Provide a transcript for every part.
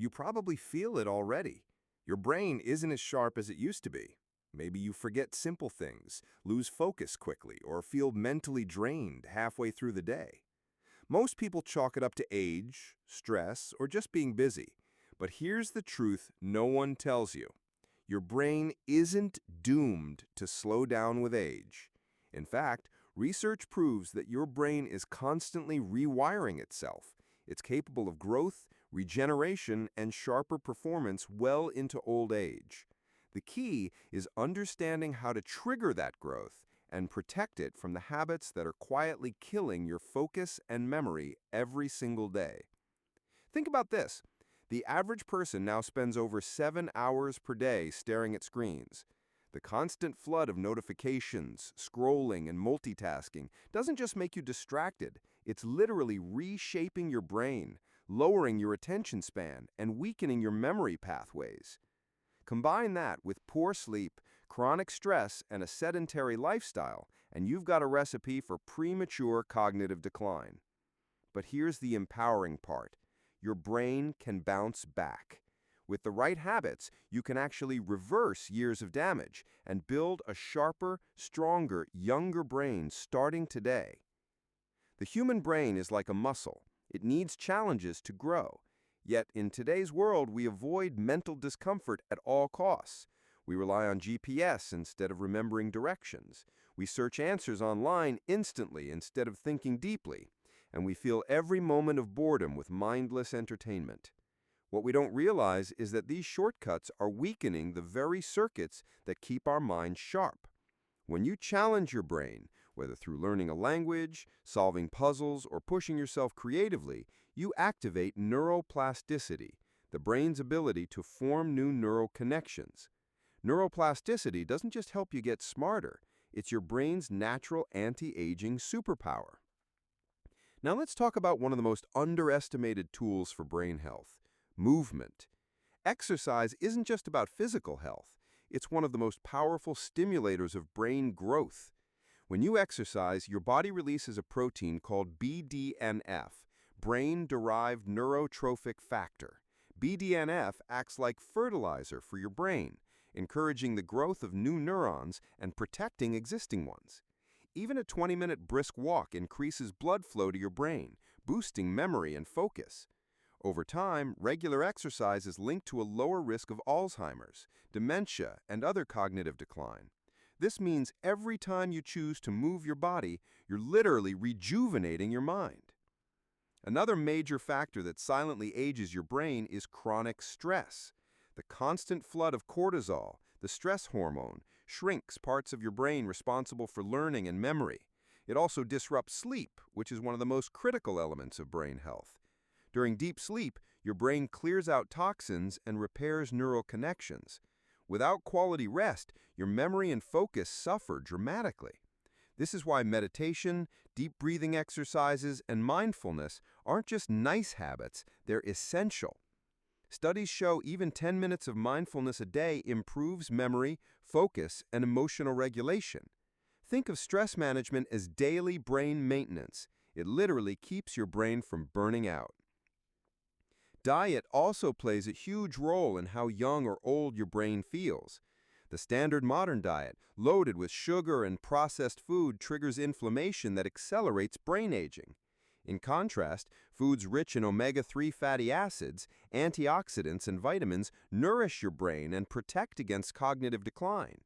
You probably feel it already. Your brain isn't as sharp as it used to be. Maybe you forget simple things, lose focus quickly, or feel mentally drained halfway through the day. Most people chalk it up to age, stress, or just being busy. But here's the truth no one tells you. Your brain isn't doomed to slow down with age. In fact, research proves that your brain is constantly rewiring itself. It's capable of growth, regeneration, and sharper performance well into old age. The key is understanding how to trigger that growth and protect it from the habits that are quietly killing your focus and memory every single day. Think about this. The average person now spends over 7 hours per day staring at screens. The constant flood of notifications, scrolling, and multitasking doesn't just make you distracted, it's literally reshaping your brain, lowering your attention span, and weakening your memory pathways. Combine that with poor sleep, chronic stress, and a sedentary lifestyle, and you've got a recipe for premature cognitive decline. But here's the empowering part. Your brain can bounce back. With the right habits, you can actually reverse years of damage and build a sharper, stronger, younger brain starting today. The human brain is like a muscle. It needs challenges to grow. Yet in today's world, we avoid mental discomfort at all costs. We rely on GPS instead of remembering directions. We search answers online instantly instead of thinking deeply. And we fill every moment of boredom with mindless entertainment. What we don't realize is that these shortcuts are weakening the very circuits that keep our minds sharp. When you challenge your brain, whether through learning a language, solving puzzles, or pushing yourself creatively, you activate neuroplasticity, the brain's ability to form new neural connections. Neuroplasticity doesn't just help you get smarter, it's your brain's natural anti-aging superpower. Now let's talk about one of the most underestimated tools for brain health: movement. Exercise isn't just about physical health. It's one of the most powerful stimulators of brain growth. When you exercise, your body releases a protein called BDNF, brain-derived neurotrophic factor. BDNF acts like fertilizer for your brain, encouraging the growth of new neurons and protecting existing ones. Even a 20-minute brisk walk increases blood flow to your brain, boosting memory and focus. Over time, regular exercise is linked to a lower risk of Alzheimer's, dementia, and other cognitive decline. This means every time you choose to move your body, you're literally rejuvenating your mind. Another major factor that silently ages your brain is chronic stress. The constant flood of cortisol, the stress hormone, shrinks parts of your brain responsible for learning and memory. It also disrupts sleep, which is one of the most critical elements of brain health. During deep sleep, your brain clears out toxins and repairs neural connections. Without quality rest, your memory and focus suffer dramatically. This is why meditation, deep breathing exercises, and mindfulness aren't just nice habits, they're essential. Studies show even 10 minutes of mindfulness a day improves memory, focus, and emotional regulation. Think of stress management as daily brain maintenance. It literally keeps your brain from burning out. Diet also plays a huge role in how young or old your brain feels. The standard modern diet, loaded with sugar and processed food, triggers inflammation that accelerates brain aging. In contrast, foods rich in omega-3 fatty acids, antioxidants, and vitamins nourish your brain and protect against cognitive decline.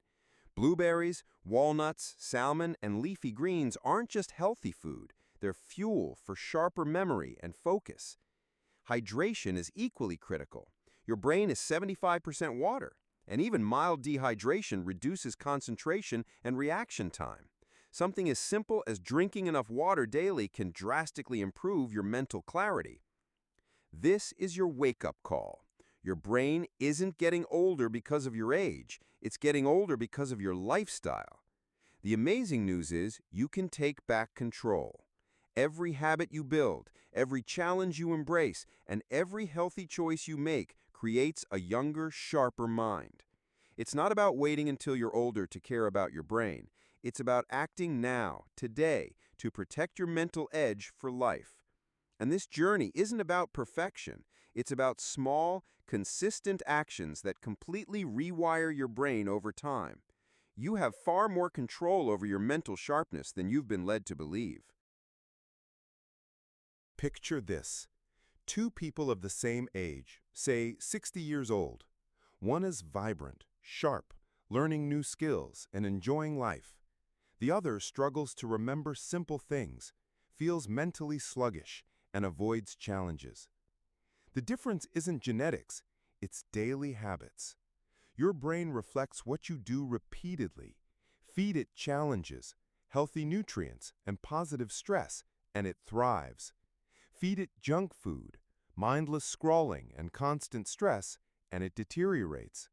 Blueberries, walnuts, salmon, and leafy greens aren't just healthy food, they're fuel for sharper memory and focus. Hydration is equally critical. Your brain is 75% water, and even mild dehydration reduces concentration and reaction time. Something as simple as drinking enough water daily can drastically improve your mental clarity. This is your wake-up call. Your brain isn't getting older because of your age. It's getting older because of your lifestyle. The amazing news is you can take back control. Every habit you build, every challenge you embrace, and every healthy choice you make creates a younger, sharper mind. It's not about waiting until you're older to care about your brain. It's about acting now, today, to protect your mental edge for life. And this journey isn't about perfection. It's about small, consistent actions that completely rewire your brain over time. You have far more control over your mental sharpness than you've been led to believe. Picture this. Two people of the same age, say 60 years old. One is vibrant, sharp, learning new skills and enjoying life. The other struggles to remember simple things, feels mentally sluggish, and avoids challenges. The difference isn't genetics, it's daily habits. Your brain reflects what you do repeatedly. Feed it challenges, healthy nutrients, and positive stress, and it thrives. Feed it junk food, mindless scrolling, and constant stress, and it deteriorates.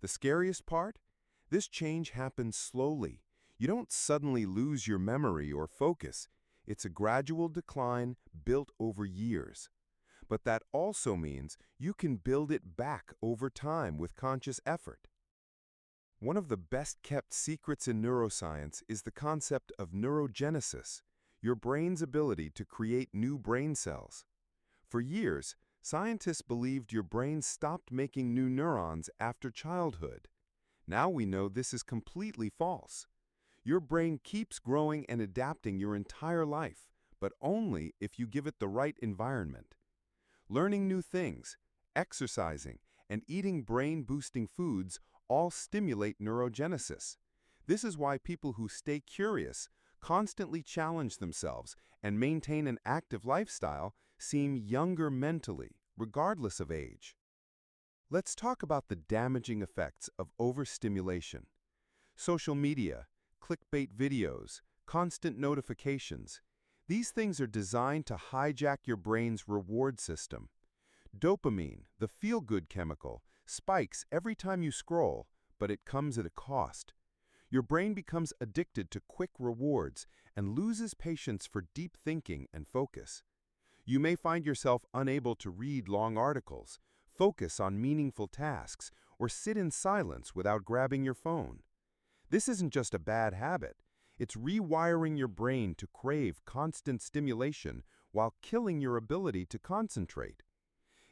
The scariest part? This change happens slowly. You don't suddenly lose your memory or focus. It's a gradual decline built over years. But that also means you can build it back over time with conscious effort. One of the best-kept secrets in neuroscience is the concept of neurogenesis, your brain's ability to create new brain cells. For years, scientists believed your brain stopped making new neurons after childhood. Now we know this is completely false. Your brain keeps growing and adapting your entire life, but only if you give it the right environment. Learning new things, exercising, and eating brain-boosting foods all stimulate neurogenesis. This is why people who stay curious, constantly challenge themselves, and maintain an active lifestyle seem younger mentally, regardless of age. Let's talk about the damaging effects of overstimulation. Social media, clickbait videos, constant notifications. These things are designed to hijack your brain's reward system. Dopamine, the feel-good chemical, spikes every time you scroll, but it comes at a cost. Your brain becomes addicted to quick rewards and loses patience for deep thinking and focus. You may find yourself unable to read long articles, focus on meaningful tasks, or sit in silence without grabbing your phone. This isn't just a bad habit. It's rewiring your brain to crave constant stimulation while killing your ability to concentrate.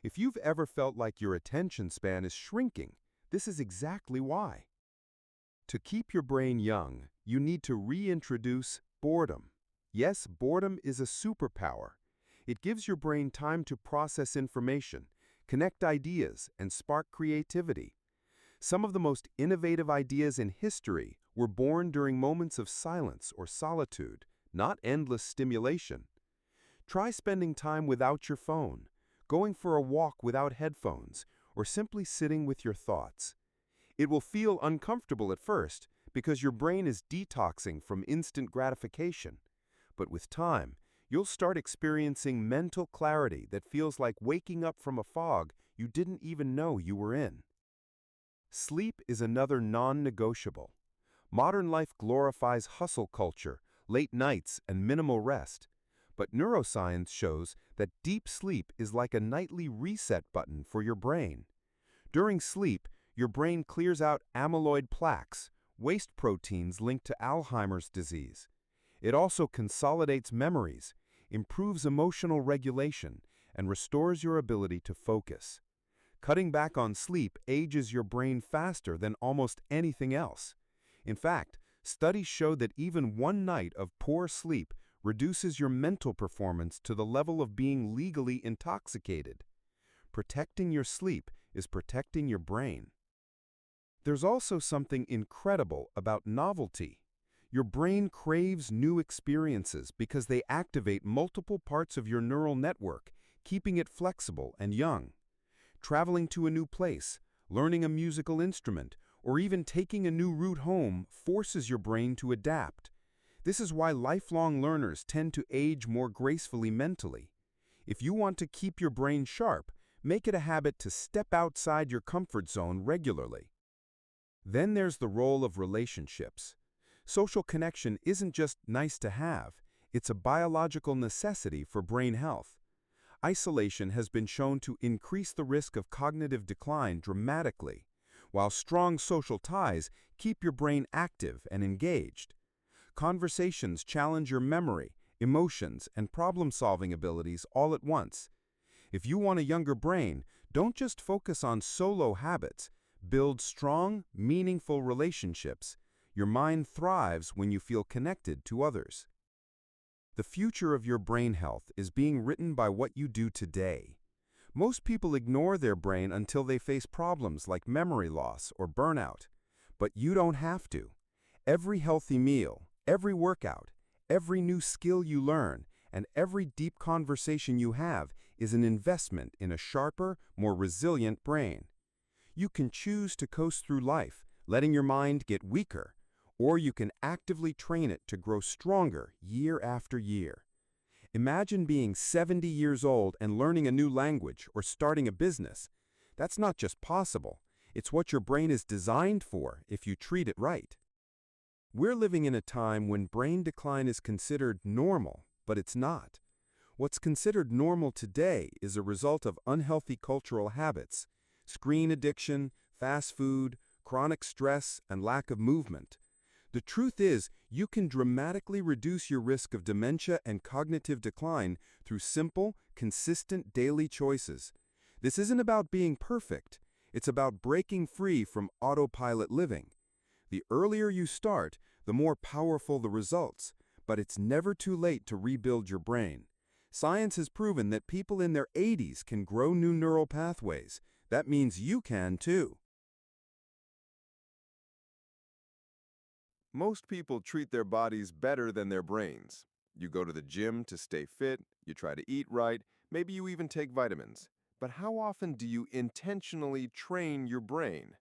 If you've ever felt like your attention span is shrinking, this is exactly why. To keep your brain young, you need to reintroduce boredom. Yes, boredom is a superpower. It gives your brain time to process information, connect ideas, and spark creativity. Some of the most innovative ideas in history were born during moments of silence or solitude, not endless stimulation. Try spending time without your phone, going for a walk without headphones, or simply sitting with your thoughts. It will feel uncomfortable at first because your brain is detoxing from instant gratification. But with time, you'll start experiencing mental clarity that feels like waking up from a fog you didn't even know you were in. Sleep is another non-negotiable. Modern life glorifies hustle culture, late nights, and minimal rest. But neuroscience shows that deep sleep is like a nightly reset button for your brain. During sleep, your brain clears out amyloid plaques, waste proteins linked to Alzheimer's disease. It also consolidates memories, improves emotional regulation, and restores your ability to focus. Cutting back on sleep ages your brain faster than almost anything else. In fact, studies show that even one night of poor sleep reduces your mental performance to the level of being legally intoxicated. Protecting your sleep is protecting your brain. There's also something incredible about novelty. Your brain craves new experiences because they activate multiple parts of your neural network, keeping it flexible and young. Traveling to a new place, learning a musical instrument, or even taking a new route home forces your brain to adapt. This is why lifelong learners tend to age more gracefully mentally. If you want to keep your brain sharp, make it a habit to step outside your comfort zone regularly. Then there's the role of relationships. Social connection isn't just nice to have, it's a biological necessity for brain health. Isolation has been shown to increase the risk of cognitive decline dramatically, while strong social ties keep your brain active and engaged. Conversations challenge your memory, emotions, and problem-solving abilities all at once. If you want a younger brain, don't just focus on solo habits. Build strong, meaningful relationships. Your mind thrives when you feel connected to others. The future of your brain health is being written by what you do today. Most people ignore their brain until they face problems like memory loss or burnout. But you don't have to. Every healthy meal, every workout, every new skill you learn, and every deep conversation you have is an investment in a sharper, more resilient brain. You can choose to coast through life, letting your mind get weaker, or you can actively train it to grow stronger year after year. Imagine being 70 years old and learning a new language or starting a business. That's not just possible, it's what your brain is designed for if you treat it right. We're living in a time when brain decline is considered normal, but it's not. What's considered normal today is a result of unhealthy cultural habits: screen addiction, fast food, chronic stress, and lack of movement. The truth is, you can dramatically reduce your risk of dementia and cognitive decline through simple, consistent daily choices. This isn't about being perfect. It's about breaking free from autopilot living. The earlier you start, the more powerful the results, but it's never too late to rebuild your brain. Science has proven that people in their 80s can grow new neural pathways. That means you can too. Most people treat their bodies better than their brains. You go to the gym to stay fit, you try to eat right, maybe you even take vitamins. But how often do you intentionally train your brain?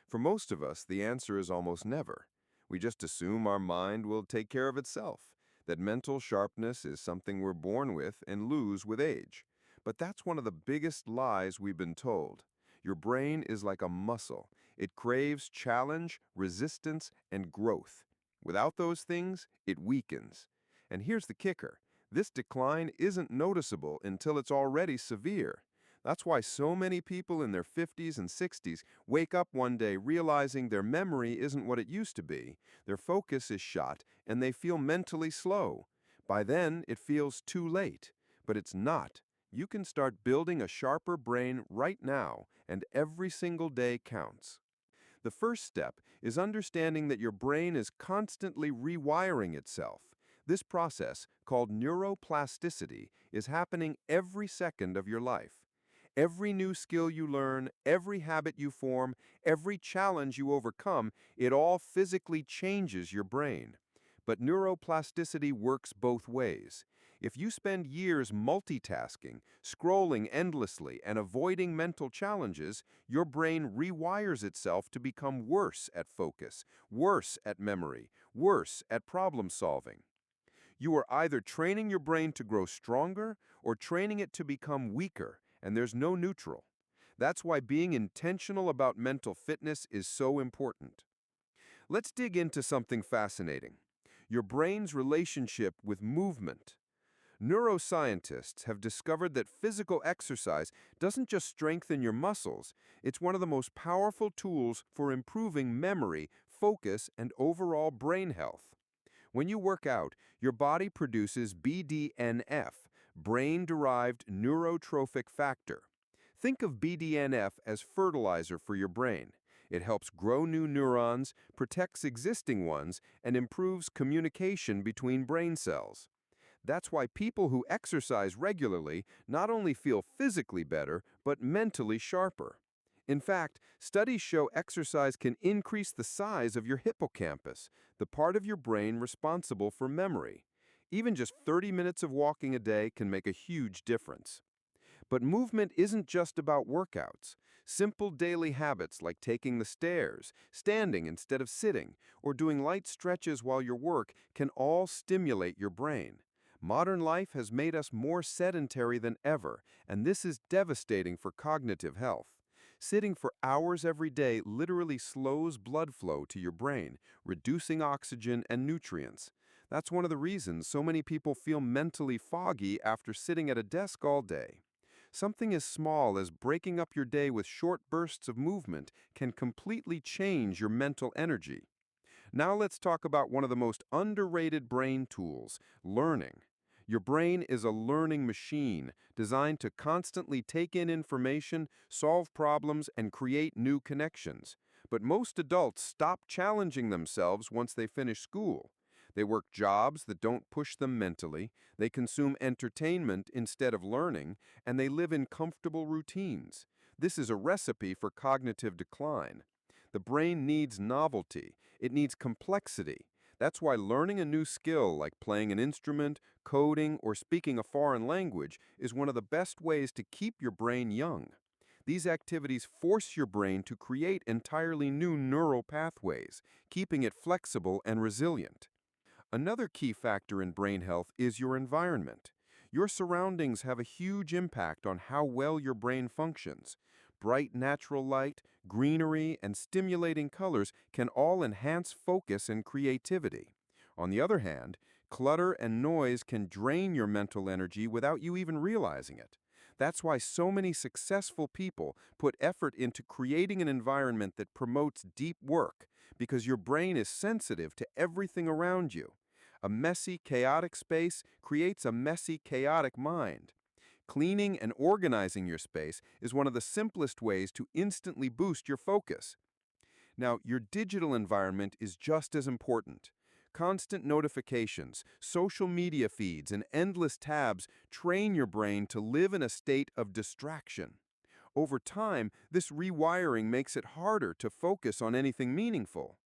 For most of us, the answer is almost never. We just assume our mind will take care of itself, that mental sharpness is something we're born with and lose with age. But that's one of the biggest lies we've been told. Your brain is like a muscle. It craves challenge, resistance, and growth. Without those things, it weakens. And here's the kicker. This decline isn't noticeable until it's already severe. That's why so many people in their 50s and 60s wake up one day realizing their memory isn't what it used to be, their focus is shot, and they feel mentally slow. By then, it feels too late. But it's not. You can start building a sharper brain right now, and every single day counts. The first step is understanding that your brain is constantly rewiring itself. This process, called neuroplasticity, is happening every second of your life. Every new skill you learn, every habit you form, every challenge you overcome, it all physically changes your brain. But neuroplasticity works both ways. If you spend years multitasking, scrolling endlessly, and avoiding mental challenges, your brain rewires itself to become worse at focus, worse at memory, worse at problem solving. You are either training your brain to grow stronger or training it to become weaker, and there's no neutral. That's why being intentional about mental fitness is so important. Let's dig into something fascinating: your brain's relationship with movement. Neuroscientists have discovered that physical exercise doesn't just strengthen your muscles, it's one of the most powerful tools for improving memory, focus, and overall brain health. When you work out, your body produces BDNF, brain-derived neurotrophic factor. Think of BDNF as fertilizer for your brain. It helps grow new neurons, protects existing ones, and improves communication between brain cells. That's why people who exercise regularly not only feel physically better, but mentally sharper. In fact, studies show exercise can increase the size of your hippocampus, the part of your brain responsible for memory. Even just 30 minutes of walking a day can make a huge difference. But movement isn't just about workouts. Simple daily habits like taking the stairs, standing instead of sitting, or doing light stretches while you work can all stimulate your brain. Modern life has made us more sedentary than ever, and this is devastating for cognitive health. Sitting for hours every day literally slows blood flow to your brain, reducing oxygen and nutrients. That's one of the reasons so many people feel mentally foggy after sitting at a desk all day. Something as small as breaking up your day with short bursts of movement can completely change your mental energy. Now let's talk about one of the most underrated brain tools: learning. Your brain is a learning machine designed to constantly take in information, solve problems, and create new connections. But most adults stop challenging themselves once they finish school. They work jobs that don't push them mentally, they consume entertainment instead of learning, and they live in comfortable routines. This is a recipe for cognitive decline. The brain needs novelty, it needs complexity. That's why learning a new skill like playing an instrument, coding, or speaking a foreign language is one of the best ways to keep your brain young. These activities force your brain to create entirely new neural pathways, keeping it flexible and resilient. Another key factor in brain health is your environment. Your surroundings have a huge impact on how well your brain functions. Bright natural light, greenery, and stimulating colors can all enhance focus and creativity. On the other hand, clutter and noise can drain your mental energy without you even realizing it. That's why so many successful people put effort into creating an environment that promotes deep work, because your brain is sensitive to everything around you. A messy, chaotic space creates a messy, chaotic mind. Cleaning and organizing your space is one of the simplest ways to instantly boost your focus. Now, your digital environment is just as important. Constant notifications, social media feeds, and endless tabs train your brain to live in a state of distraction. Over time, this rewiring makes it harder to focus on anything meaningful.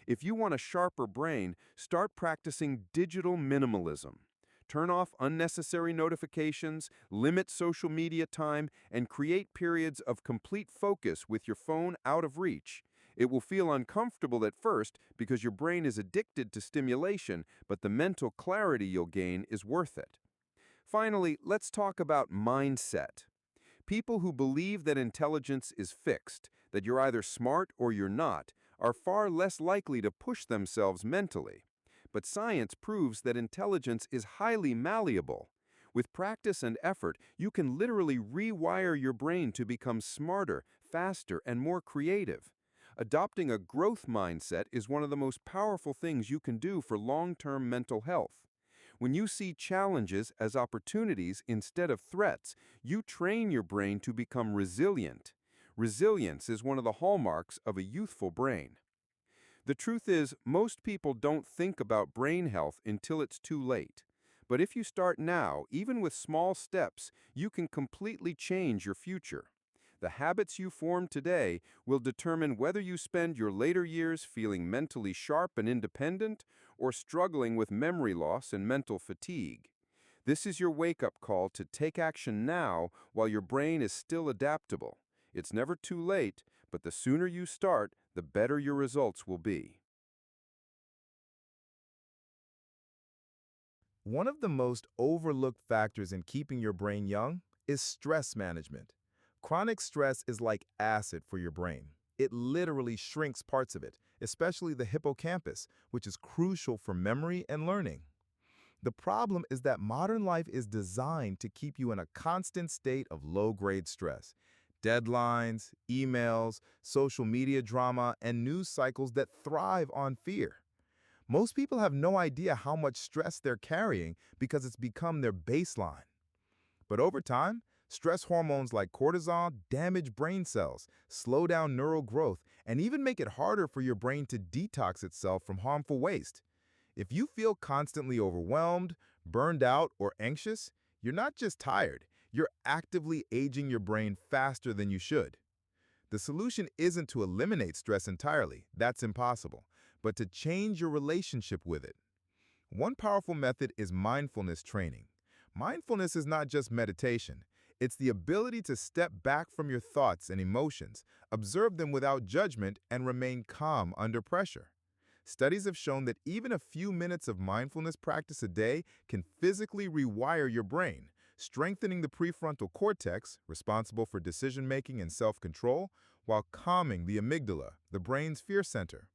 If you want a sharper brain, start practicing digital minimalism. Turn off unnecessary notifications, limit social media time, and create periods of complete focus with your phone out of reach. It will feel uncomfortable at first because your brain is addicted to stimulation, but the mental clarity you'll gain is worth it. Finally, let's talk about mindset. People who believe that intelligence is fixed, that you're either smart or you're not, are far less likely to push themselves mentally. But science proves that intelligence is highly malleable. With practice and effort, you can literally rewire your brain to become smarter, faster, and more creative. Adopting a growth mindset is one of the most powerful things you can do for long-term mental health. When you see challenges as opportunities instead of threats, you train your brain to become resilient. Resilience is one of the hallmarks of a youthful brain. The truth is, most people don't think about brain health until it's too late. But if you start now, even with small steps, you can completely change your future. The habits you form today will determine whether you spend your later years feeling mentally sharp and independent or struggling with memory loss and mental fatigue. This is your wake-up call to take action now while your brain is still adaptable. It's never too late, but the sooner you start, the better your results will be. One of the most overlooked factors in keeping your brain young is stress management. Chronic stress is like acid for your brain. It literally shrinks parts of it, especially the hippocampus, which is crucial for memory and learning. The problem is that modern life is designed to keep you in a constant state of low-grade stress. Deadlines, emails, social media drama, and news cycles that thrive on fear. Most people have no idea how much stress they're carrying because it's become their baseline. But over time, stress hormones like cortisol damage brain cells, slow down neural growth, and even make it harder for your brain to detox itself from harmful waste. If you feel constantly overwhelmed, burned out, or anxious, you're not just tired, you're actively aging your brain faster than you should. The solution isn't to eliminate stress entirely, that's impossible, but to change your relationship with it. One powerful method is mindfulness training. Mindfulness is not just meditation. It's the ability to step back from your thoughts and emotions, observe them without judgment, and remain calm under pressure. Studies have shown that even a few minutes of mindfulness practice a day can physically rewire your brain, strengthening the prefrontal cortex, responsible for decision-making and self-control, while calming the amygdala, the brain's fear center.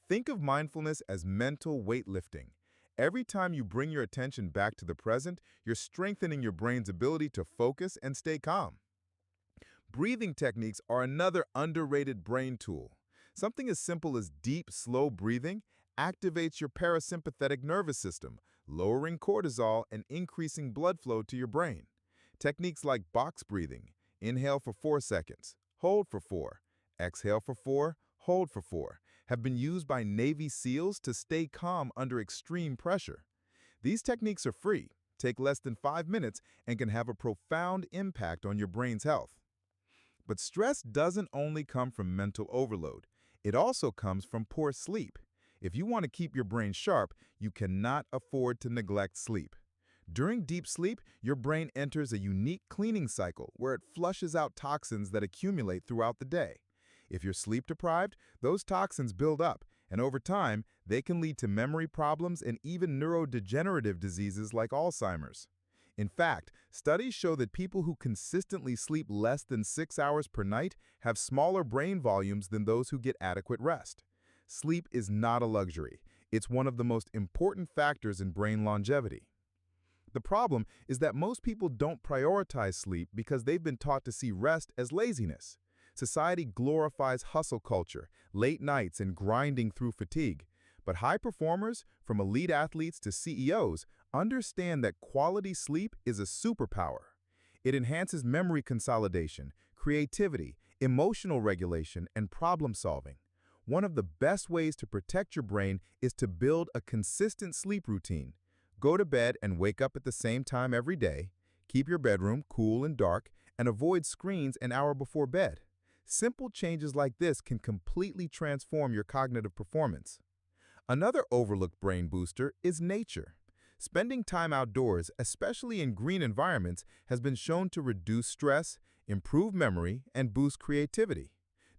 Think of mindfulness as mental weightlifting. Every time you bring your attention back to the present, you're strengthening your brain's ability to focus and stay calm. Breathing techniques are another underrated brain tool. Something as simple as deep, slow breathing activates your parasympathetic nervous system, lowering cortisol and increasing blood flow to your brain. Techniques like box breathing, inhale for 4 seconds, hold for 4, exhale for 4, hold for 4, have been used by Navy SEALs to stay calm under extreme pressure. These techniques are free, take less than 5 minutes, and can have a profound impact on your brain's health. But stress doesn't only come from mental overload. It also comes from poor sleep. If you want to keep your brain sharp, you cannot afford to neglect sleep. During deep sleep, your brain enters a unique cleaning cycle where it flushes out toxins that accumulate throughout the day. If you're sleep deprived, those toxins build up, and over time, they can lead to memory problems and even neurodegenerative diseases like Alzheimer's. In fact, studies show that people who consistently sleep less than 6 hours per night have smaller brain volumes than those who get adequate rest. Sleep is not a luxury. It's one of the most important factors in brain longevity. The problem is that most people don't prioritize sleep because they've been taught to see rest as laziness. Society glorifies hustle culture, late nights, and grinding through fatigue. But high performers, from elite athletes to CEOs, understand that quality sleep is a superpower. It enhances memory consolidation, creativity, emotional regulation, and problem solving. One of the best ways to protect your brain is to build a consistent sleep routine. Go to bed and wake up at the same time every day. Keep your bedroom cool and dark, and avoid screens an hour before bed. Simple changes like this can completely transform your cognitive performance. Another overlooked brain booster is nature. Spending time outdoors, especially in green environments, has been shown to reduce stress, improve memory, and boost creativity.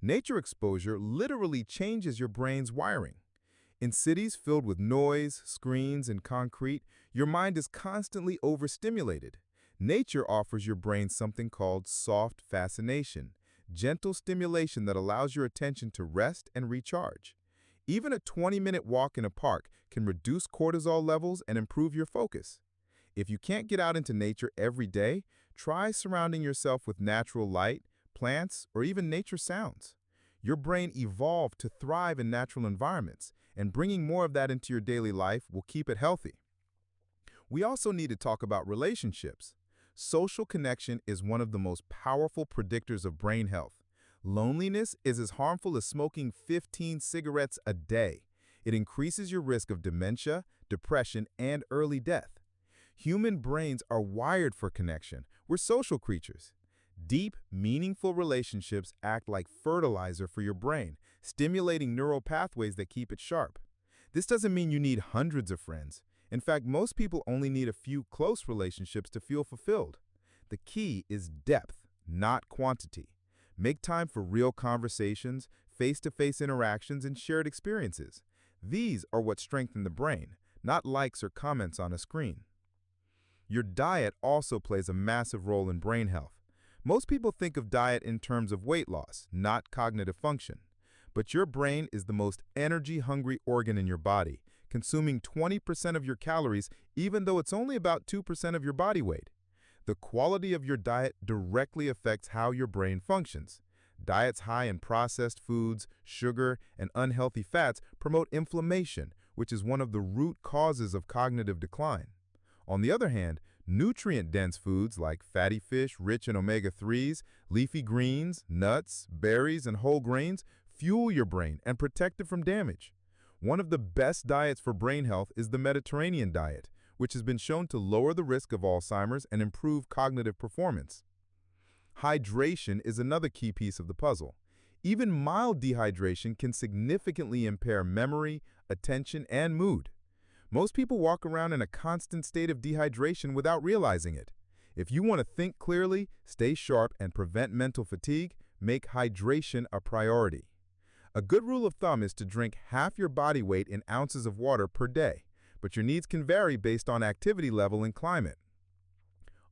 Nature exposure literally changes your brain's wiring. In cities filled with noise, screens, and concrete, your mind is constantly overstimulated. Nature offers your brain something called soft fascination, gentle stimulation that allows your attention to rest and recharge. Even a 20-minute walk in a park can reduce cortisol levels and improve your focus. If you can't get out into nature every day, try surrounding yourself with natural light, plants, or even nature sounds. Your brain evolved to thrive in natural environments, and bringing more of that into your daily life will keep it healthy. We also need to talk about relationships. Social connection is one of the most powerful predictors of brain health. Loneliness is as harmful as smoking 15 cigarettes a day. It increases your risk of dementia, depression, and early death. Human brains are wired for connection. We're social creatures. Deep, meaningful relationships act like fertilizer for your brain, stimulating neural pathways that keep it sharp. This doesn't mean you need hundreds of friends. In fact, most people only need a few close relationships to feel fulfilled. The key is depth, not quantity. Make time for real conversations, face-to-face interactions, and shared experiences. These are what strengthen the brain, not likes or comments on a screen. Your diet also plays a massive role in brain health. Most people think of diet in terms of weight loss, not cognitive function. But your brain is the most energy-hungry organ in your body, consuming 20% of your calories even though it's only about 2% of your body weight. The quality of your diet directly affects how your brain functions. Diets high in processed foods, sugar, and unhealthy fats promote inflammation, which is one of the root causes of cognitive decline. On the other hand, nutrient-dense foods like fatty fish rich in omega-3s, leafy greens, nuts, berries, and whole grains fuel your brain and protect it from damage. One of the best diets for brain health is the Mediterranean diet, which has been shown to lower the risk of Alzheimer's and improve cognitive performance. Hydration is another key piece of the puzzle. Even mild dehydration can significantly impair memory, attention, and mood. Most people walk around in a constant state of dehydration without realizing it. If you want to think clearly, stay sharp, and prevent mental fatigue, make hydration a priority. A good rule of thumb is to drink half your body weight in ounces of water per day, but your needs can vary based on activity level and climate.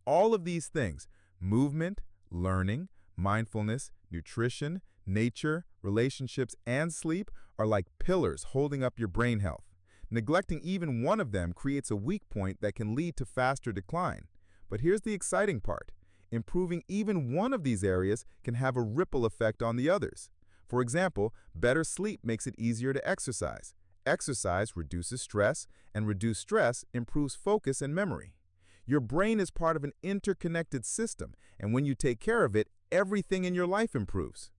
All of these things, movement, learning, mindfulness, nutrition, nature, relationships, and sleep, are like pillars holding up your brain health. Neglecting even one of them creates a weak point that can lead to faster decline. But here's the exciting part. Improving even one of these areas can have a ripple effect on the others. For example, better sleep makes it easier to exercise. Exercise reduces stress, and reduced stress improves focus and memory. Your brain is part of an interconnected system, and when you take care of it, everything in your life improves.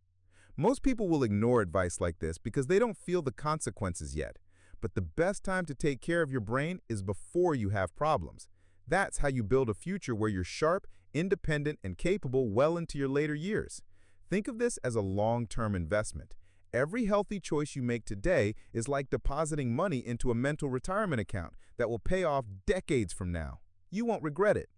Most people will ignore advice like this because they don't feel the consequences yet. But the best time to take care of your brain is before you have problems. That's how you build a future where you're sharp, independent, and capable well into your later years. Think of this as a long-term investment. Every healthy choice you make today is like depositing money into a mental retirement account that will pay off decades from now. You won't regret it.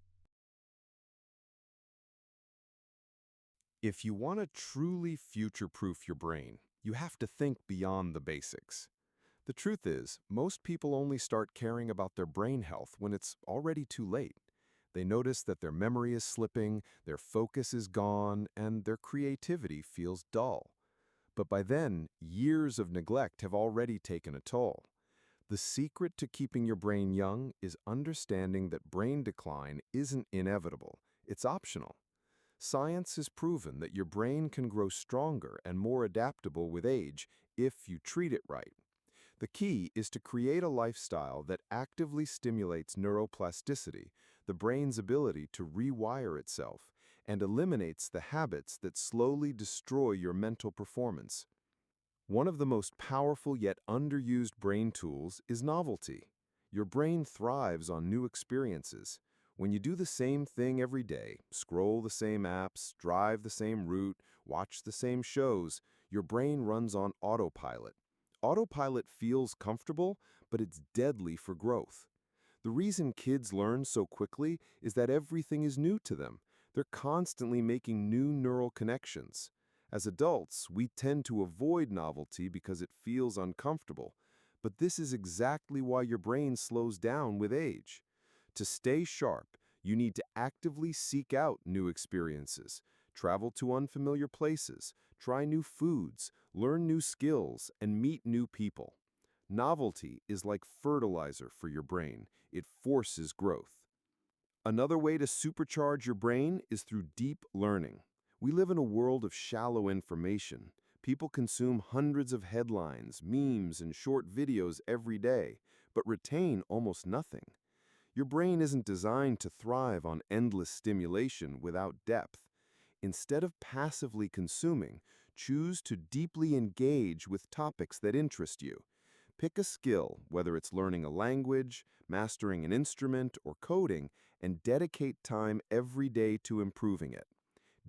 If you want to truly future-proof your brain, you have to think beyond the basics. The truth is, most people only start caring about their brain health when it's already too late. They notice that their memory is slipping, their focus is gone, and their creativity feels dull. But by then, years of neglect have already taken a toll. The secret to keeping your brain young is understanding that brain decline isn't inevitable, it's optional. Science has proven that your brain can grow stronger and more adaptable with age if you treat it right. The key is to create a lifestyle that actively stimulates neuroplasticity, the brain's ability to rewire itself, and eliminates the habits that slowly destroy your mental performance. One of the most powerful yet underused brain tools is novelty. Your brain thrives on new experiences. When you do the same thing every day, scroll the same apps, drive the same route, watch the same shows, your brain runs on autopilot. Autopilot feels comfortable, but it's deadly for growth. The reason kids learn so quickly is that everything is new to them. They're constantly making new neural connections. As adults, we tend to avoid novelty because it feels uncomfortable. But this is exactly why your brain slows down with age. To stay sharp, you need to actively seek out new experiences, travel to unfamiliar places, try new foods, learn new skills, and meet new people. Novelty is like fertilizer for your brain. It forces growth. Another way to supercharge your brain is through deep learning. We live in a world of shallow information. People consume hundreds of headlines, memes, and short videos every day, but retain almost nothing. Your brain isn't designed to thrive on endless stimulation without depth. Instead of passively consuming, choose to deeply engage with topics that interest you. Pick a skill, whether it's learning a language, mastering an instrument, or coding, and dedicate time every day to improving it.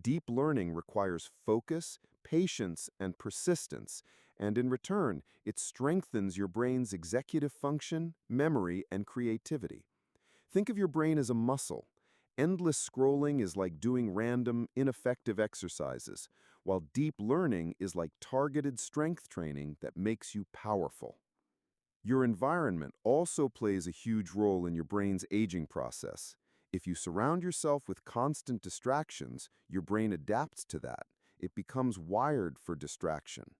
Deep learning requires focus, patience, and persistence, and in return, it strengthens your brain's executive function, memory, and creativity. Think of your brain as a muscle. Endless scrolling is like doing random, ineffective exercises, while deep learning is like targeted strength training that makes you powerful. Your environment also plays a huge role in your brain's aging process. If you surround yourself with constant distractions, your brain adapts to that. It becomes wired for distraction.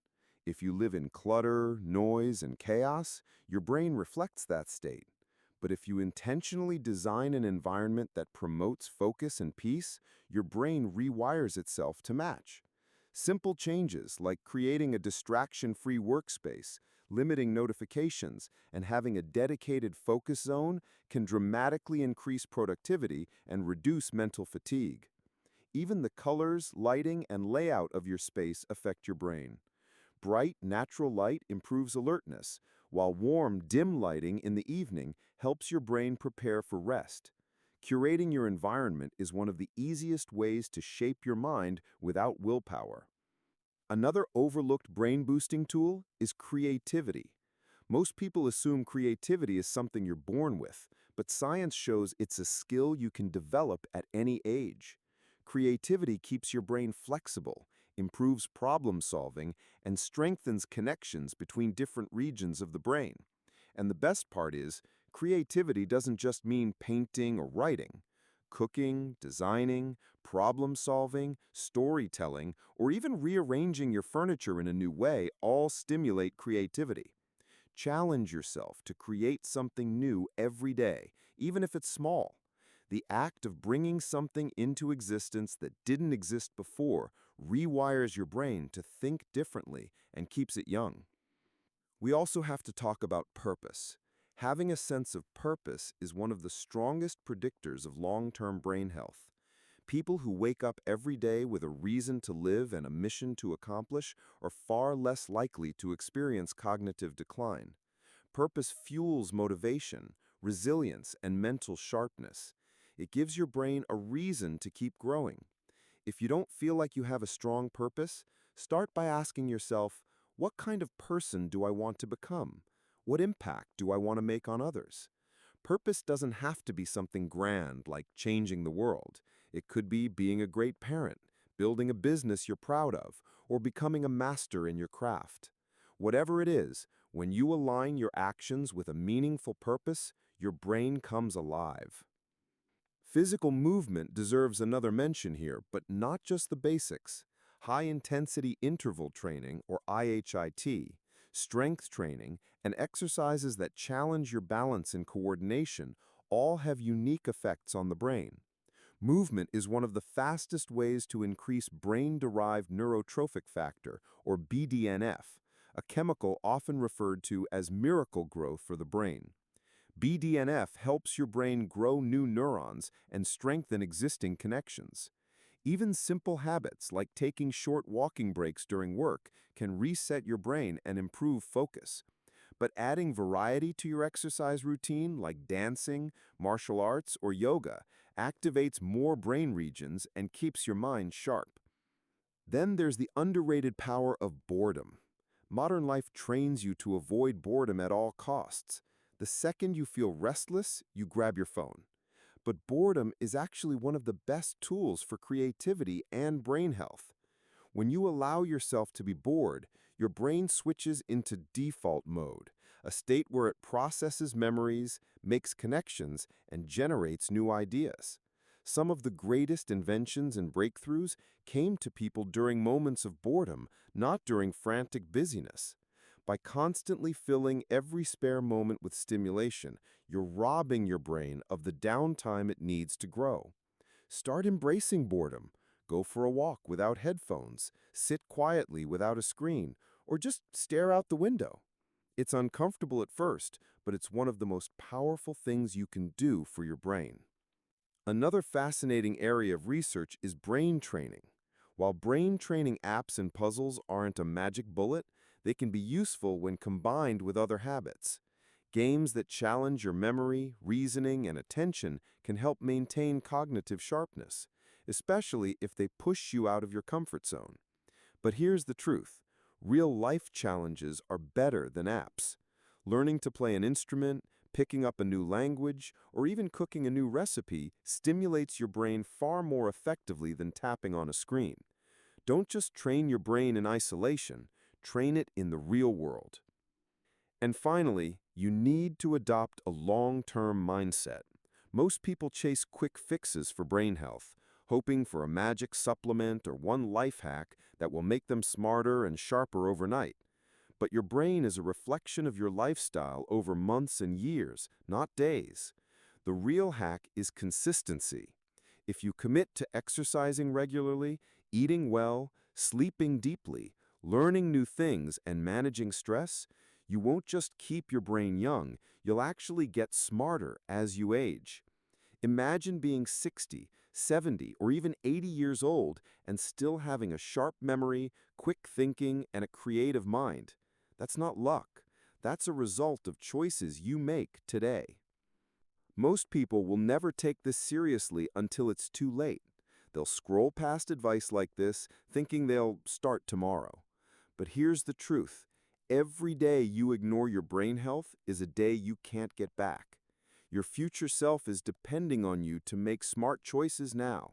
If you live in clutter, noise, and chaos, your brain reflects that state. But if you intentionally design an environment that promotes focus and peace, your brain rewires itself to match. Simple changes like creating a distraction-free workspace, limiting notifications, and having a dedicated focus zone can dramatically increase productivity and reduce mental fatigue. Even the colors, lighting, and layout of your space affect your brain. Bright, natural light improves alertness, while warm, dim lighting in the evening helps your brain prepare for rest. Curating your environment is one of the easiest ways to shape your mind without willpower. Another overlooked brain-boosting tool is creativity. Most people assume creativity is something you're born with, but science shows it's a skill you can develop at any age. Creativity keeps your brain flexible, improves problem solving, and strengthens connections between different regions of the brain. And the best part is, creativity doesn't just mean painting or writing. Cooking, designing, problem solving, storytelling, or even rearranging your furniture in a new way all stimulate creativity. Challenge yourself to create something new every day, even if it's small. The act of bringing something into existence that didn't exist before rewires your brain to think differently and keeps it young. We also have to talk about purpose. Having a sense of purpose is one of the strongest predictors of long-term brain health. People who wake up every day with a reason to live and a mission to accomplish are far less likely to experience cognitive decline. Purpose fuels motivation, resilience, and mental sharpness. It gives your brain a reason to keep growing. If you don't feel like you have a strong purpose, start by asking yourself, what kind of person do I want to become? What impact do I want to make on others? Purpose doesn't have to be something grand like changing the world. It could be being a great parent, building a business you're proud of, or becoming a master in your craft. Whatever it is, when you align your actions with a meaningful purpose, your brain comes alive. Physical movement deserves another mention here, but not just the basics. High-intensity interval training, or IHIT, strength training, and exercises that challenge your balance and coordination all have unique effects on the brain. Movement is one of the fastest ways to increase brain-derived neurotrophic factor, or BDNF, a chemical often referred to as miracle growth for the brain. BDNF helps your brain grow new neurons and strengthen existing connections. Even simple habits like taking short walking breaks during work can reset your brain and improve focus. But adding variety to your exercise routine, like dancing, martial arts, or yoga, activates more brain regions and keeps your mind sharp. Then there's the underrated power of boredom. Modern life trains you to avoid boredom at all costs. The second you feel restless, you grab your phone. But boredom is actually one of the best tools for creativity and brain health. When you allow yourself to be bored, your brain switches into default mode, a state where it processes memories, makes connections, and generates new ideas. Some of the greatest inventions and breakthroughs came to people during moments of boredom, not during frantic busyness. By constantly filling every spare moment with stimulation, you're robbing your brain of the downtime it needs to grow. Start embracing boredom. Go for a walk without headphones, sit quietly without a screen, or just stare out the window. It's uncomfortable at first, but it's one of the most powerful things you can do for your brain. Another fascinating area of research is brain training. While brain training apps and puzzles aren't a magic bullet, they can be useful when combined with other habits. Games that challenge your memory, reasoning, and attention can help maintain cognitive sharpness, especially if they push you out of your comfort zone. But here's the truth. Real-life challenges are better than apps. Learning to play an instrument, picking up a new language, or even cooking a new recipe stimulates your brain far more effectively than tapping on a screen. Don't just train your brain in isolation, train it in the real world. And finally, you need to adopt a long-term mindset. Most people chase quick fixes for brain health, hoping for a magic supplement or one life hack that will make them smarter and sharper overnight. But your brain is a reflection of your lifestyle over months and years, not days. The real hack is consistency. If you commit to exercising regularly, eating well, sleeping deeply, learning new things, and managing stress, you won't just keep your brain young, you'll actually get smarter as you age. Imagine being 60, 70, or even 80 years old and still having a sharp memory, quick thinking, and a creative mind. That's not luck. That's a result of choices you make today. Most people will never take this seriously until it's too late. They'll scroll past advice like this, thinking they'll start tomorrow. But here's the truth. Every day you ignore your brain health is a day you can't get back. Your future self is depending on you to make smart choices now.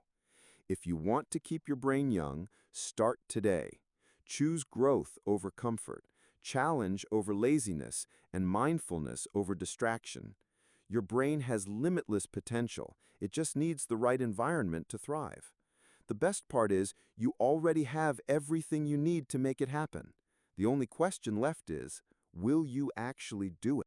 If you want to keep your brain young, start today. Choose growth over comfort, challenge over laziness, and mindfulness over distraction. Your brain has limitless potential. It just needs the right environment to thrive. The best part is you already have everything you need to make it happen. The only question left is, will you actually do it?